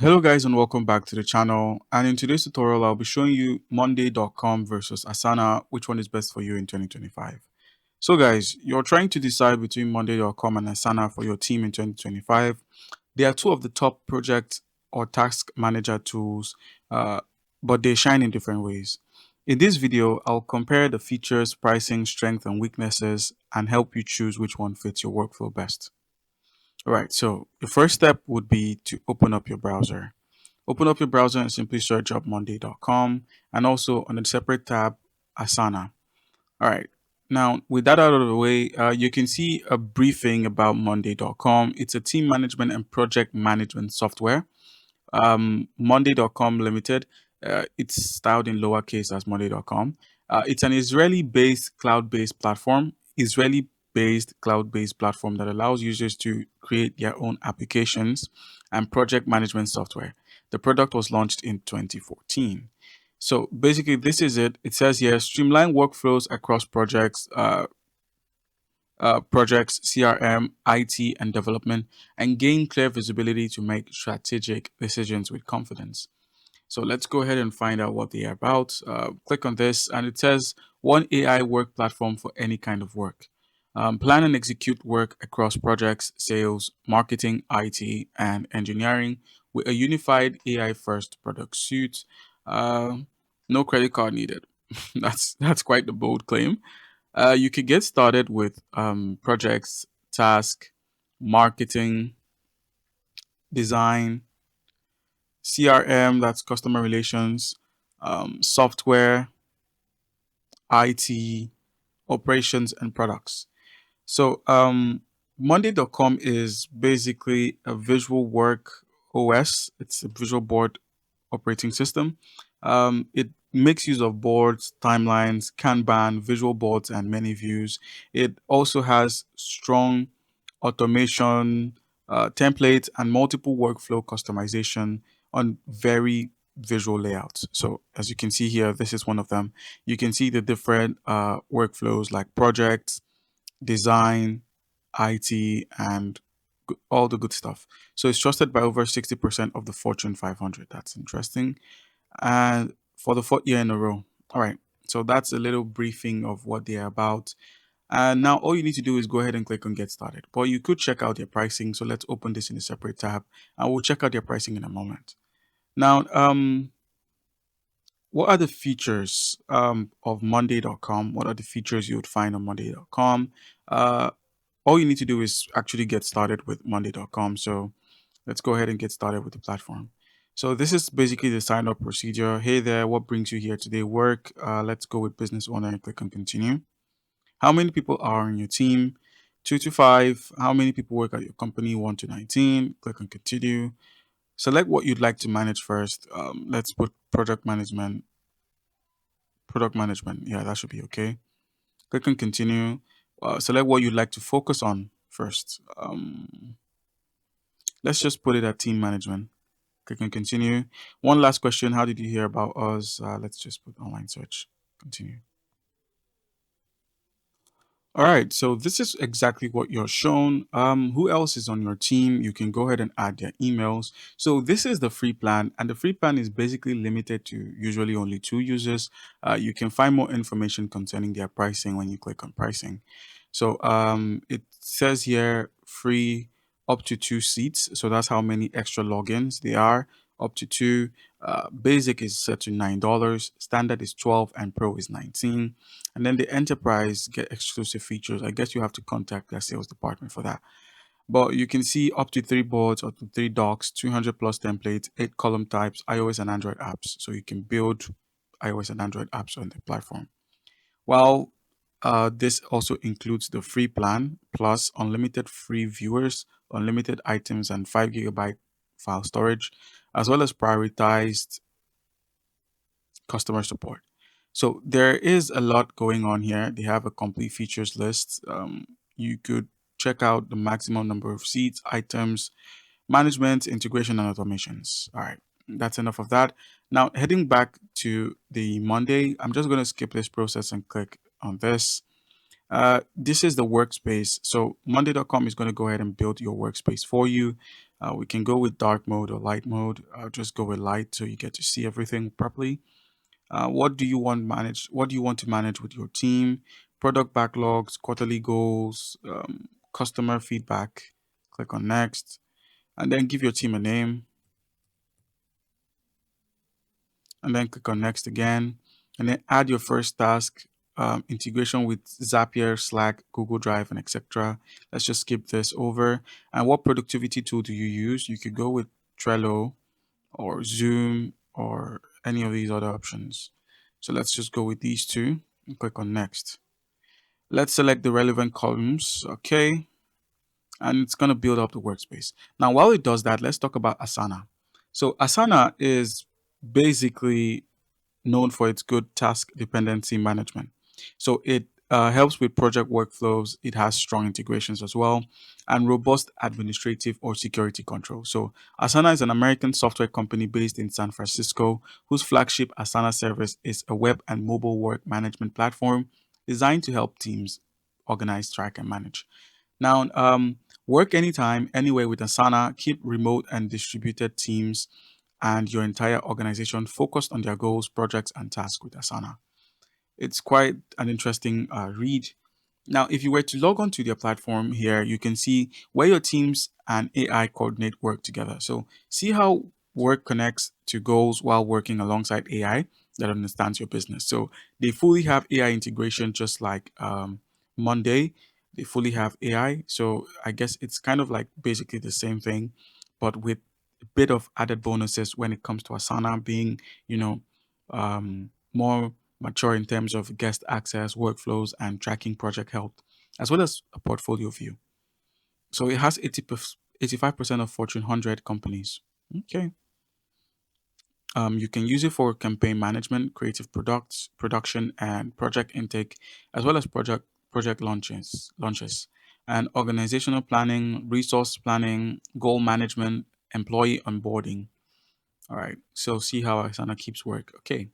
Hello guys and welcome back to the channel, and in today's tutorial I'll be showing you monday.com versus Asana, which one is best for you in 2025. So guys, you're trying to decide between monday.com and Asana for your team in 2025. They are two of the top project or task manager tools, but they shine in different ways. In this video, I'll compare the features, pricing, strength, and weaknesses and help you choose which one fits your workflow best. All right, so the first step would be to open up your browser. Open up your browser and simply search up monday.com and also on a separate tab, Asana. All right. Now, with that out of the way, you can see a briefing about monday.com. It's a team management and project management software. Monday.com Limited, it's styled in lowercase as Monday.com. It's an Israeli-based cloud-based platform. Israeli-based cloud-based platform that allows users to create their own applications and project management software. The product was launched in 2014. So basically, this is it. It says here, streamline workflows across projects, CRM, IT, and development, and gain clear visibility to make strategic decisions with confidence. So let's go ahead and find out what they are about. Click on this, and it says one AI work platform for any kind of work. Plan and execute work across projects, sales, marketing, IT, and engineering with a unified AI first product suite. Uh, no credit card needed. That's quite the bold claim. You could get started with projects, task, marketing, design, CRM, that's customer relations, software, IT, operations, and products. So, monday.com is basically a visual work OS, it's a visual board operating system. It makes use of boards, timelines, Kanban, visual boards, and many views. It also has strong automation, templates, and multiple workflow customization on very visual layouts. So as you can see here, this is one of them. You can see the different workflows like projects, design, IT, and all the good stuff. So it's trusted by over 60% of the Fortune 500. That's interesting. And for the fourth year in a row. All right. So that's a little briefing of what they're about. And now all you need to do is go ahead and click on get started. But you could check out their pricing. So let's open this in a separate tab and we'll check out their pricing in a moment. Now, what are the features of monday.com? What are the features you would find on monday.com? All you need to do is actually get started with monday.com. So let's go ahead and get started with the platform. So this is basically the sign up procedure. Hey there, what brings you here today? Work. Let's go with business owner and click on continue. How many people are on your team? 2 to 5. How many people work at your company? 1 to 19. Click on continue. Select what you'd like to manage first. Let's put product management. Product management. Yeah, that should be okay. Click on continue. Select what you'd like to focus on first. Let's just put it at team management. Click on continue. One last question. How did you hear about us? Let's just put online search. Continue. All right, so this is exactly what you're shown. Who else is on your team? You can go ahead and add their emails. So this is the free plan, and the free plan is basically limited to usually only 2 users. You can find more information concerning their pricing when you click on pricing. So it says here free up to 2 seats. So that's how many extra logins they are. Up to 2. Basic is set to $9. Standard is 12, and Pro is 19. And then the enterprise get exclusive features. I guess you have to contact their sales department for that. But you can see up to 3 boards, up to 3 docs, 200 plus templates, 8 column types, iOS and Android apps. So you can build iOS and Android apps on the platform. While this also includes the free plan plus unlimited free viewers, unlimited items, and 5 GB file storage, as well as prioritized customer support. So there is a lot going on here. They have a complete features list. You could check out the maximum number of seats, items, management, integration, and automations. All right, that's enough of that. Now, heading back to the Monday, I'm just going to skip this process and click on this. This is the workspace. So monday.com is going to go ahead and build your workspace for you. We can go with dark mode or light mode. I'll just go with light so you get to see everything properly. What do you want to manage with your team? Product backlogs, quarterly goals, customer feedback. Click on next, and then give your team a name, and then click on next again, and then add your first task. Integration with Zapier, Slack, Google Drive, and etc. Let's just skip this over. And what productivity tool do you use? You could go with Trello or Zoom or any of these other options. So let's just go with these two and click on next. Let's select the relevant columns. Okay. And it's going to build up the workspace. Now, while it does that, let's talk about Asana. So Asana is basically known for its good task dependency management. So it helps with project workflows. It has strong integrations as well and robust administrative or security control. So Asana is an American software company based in San Francisco whose flagship Asana service is a web and mobile work management platform designed to help teams organize, track, and manage. Now, work anytime, anywhere with Asana, keep remote and distributed teams and your entire organization focused on their goals, projects, and tasks with Asana. It's quite an interesting read. Now, if you were to log on to their platform here, you can see where your teams and AI coordinate work together. So, see how work connects to goals while working alongside AI that understands your business. So, they fully have AI integration, just like Monday. They fully have AI. So, I guess it's kind of like basically the same thing, but with a bit of added bonuses when it comes to Asana being, more mature in terms of guest access, workflows, and tracking project health, as well as a portfolio view. So it has 85% of Fortune 100 companies. Okay. You can use it for campaign management, creative products, production, and project intake, as well as project launches, and organizational planning, resource planning, goal management, employee onboarding. All right. So see how Asana keeps work. Okay.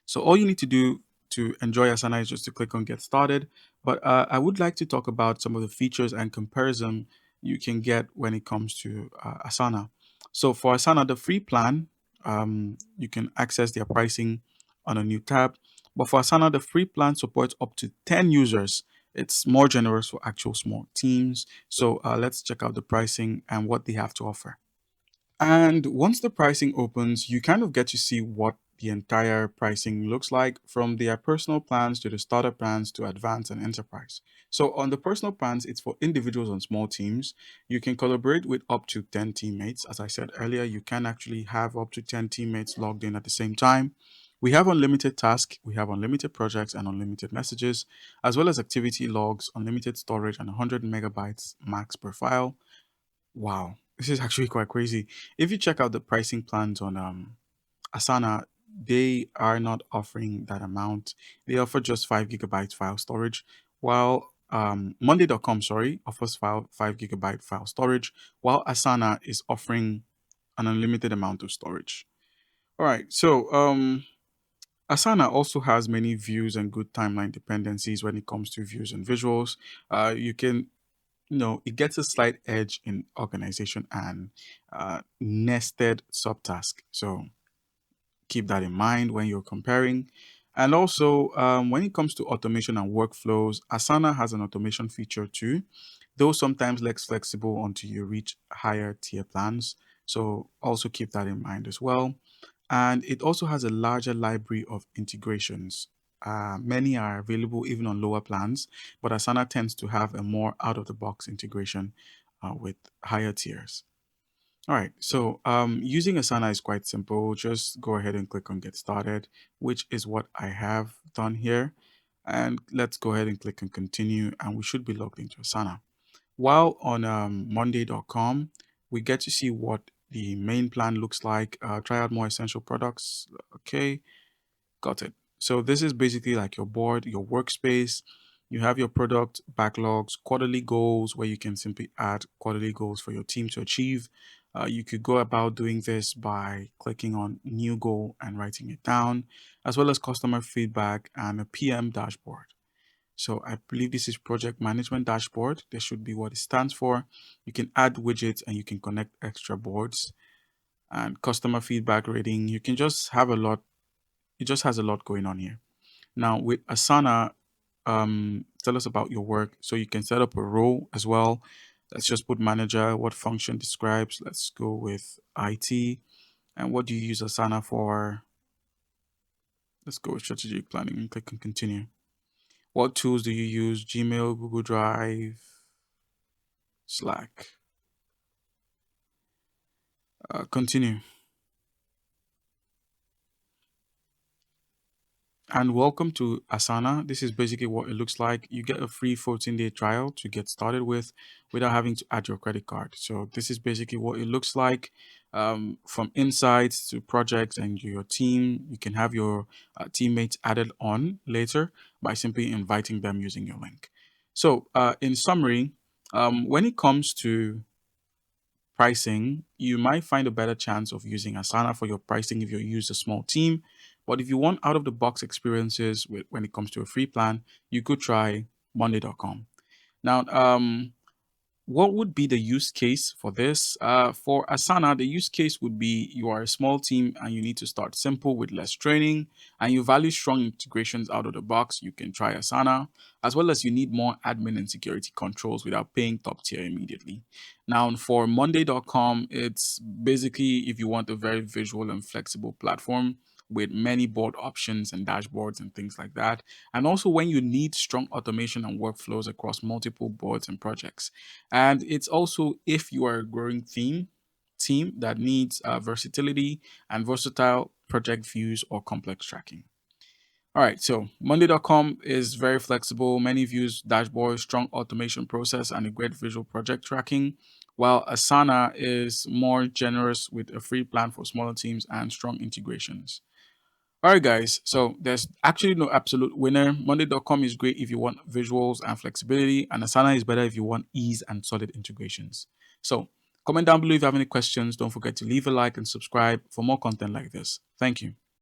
So all you need to do to enjoy Asana is just to click on get started. But I would like to talk about some of the features and comparison you can get when it comes to Asana. So for Asana, the free plan, you can access their pricing on a new tab. But for Asana, the free plan supports up to 10 users. It's more generous for actual small teams. So let's check out the pricing and what they have to offer. And once the pricing opens, you kind of get to see what the entire pricing looks like from their personal plans to the starter plans to advanced and enterprise. So on the personal plans, it's for individuals and small teams. You can collaborate with up to 10 teammates. As I said earlier, you can actually have up to 10 teammates logged in at the same time. We have unlimited tasks, we have unlimited projects and unlimited messages, as well as activity logs, unlimited storage, and 100 megabytes max per file. Wow, this is actually quite crazy. If you check out the pricing plans on Asana, they are not offering that amount. They offer just 5 gigabytes file storage, while Monday.com, sorry, offers 5 gigabyte file storage, while Asana is offering an unlimited amount of storage. All right, so Asana also has many views and good timeline dependencies when it comes to views and visuals. You can it gets a slight edge in organization and nested subtask. So keep that in mind when you're comparing. And also, when it comes to automation and workflows, Asana has an automation feature too, though sometimes less flexible until you reach higher tier plans. So also keep that in mind as well. And it also has a larger library of integrations. Many are available even on lower plans, but Asana tends to have a more out of the box integration with higher tiers. All right, so using Asana is quite simple. Just go ahead and click on get started, which is what I have done here. And let's go ahead and click on continue, and we should be logged into Asana. While on Monday.com, we get to see what the main plan looks like. Try out more essential products. Okay, got it. So this is basically like your board, your workspace. You have your product backlogs, quarterly goals, where you can simply add quarterly goals for your team to achieve. You could go about doing this by clicking on new goal and writing it down, as well as customer feedback and a PM dashboard. So I believe this is project management dashboard. There should be what it stands for. You can add widgets and you can connect extra boards and customer feedback rating. You can just have a lot. It just has a lot going on here. Now with Asana, tell us about your work. So you can set up a role as well. Let's just put manager, what function describes. Let's go with IT. And what do you use Asana for? Let's go with strategic planning and click on continue. What tools do you use? Gmail, Google Drive, Slack. Continue. And welcome to Asana. This is basically what it looks like. You get a free 14-day trial to get started with without having to add your credit card. So this is basically what it looks like, from insights to projects and your team. You can have your teammates added on later by simply inviting them using your link. So in summary, when it comes to pricing, you might find a better chance of using Asana for your pricing if you use a small team. But if you want out of the box experiences when it comes to a free plan, you could try Monday.com. Now, what would be the use case for this? For Asana, the use case would be you are a small team and you need to start simple with less training, and you value strong integrations out of the box. You can try Asana, as well as you need more admin and security controls without paying top tier immediately. Now, for Monday.com, it's basically if you want a very visual and flexible platform with many board options and dashboards and things like that. And also when you need strong automation and workflows across multiple boards and projects. And it's also if you are a growing team that needs versatility and versatile project views or complex tracking. All right, so Monday.com is very flexible, many views, dashboards, strong automation process, and a great visual project tracking, while Asana is more generous with a free plan for smaller teams and strong integrations. All right, guys. So there's actually no absolute winner. Monday.com is great if you want visuals and flexibility, and Asana is better if you want ease and solid integrations. So comment down below if you have any questions. Don't forget to leave a like and subscribe for more content like this. Thank you.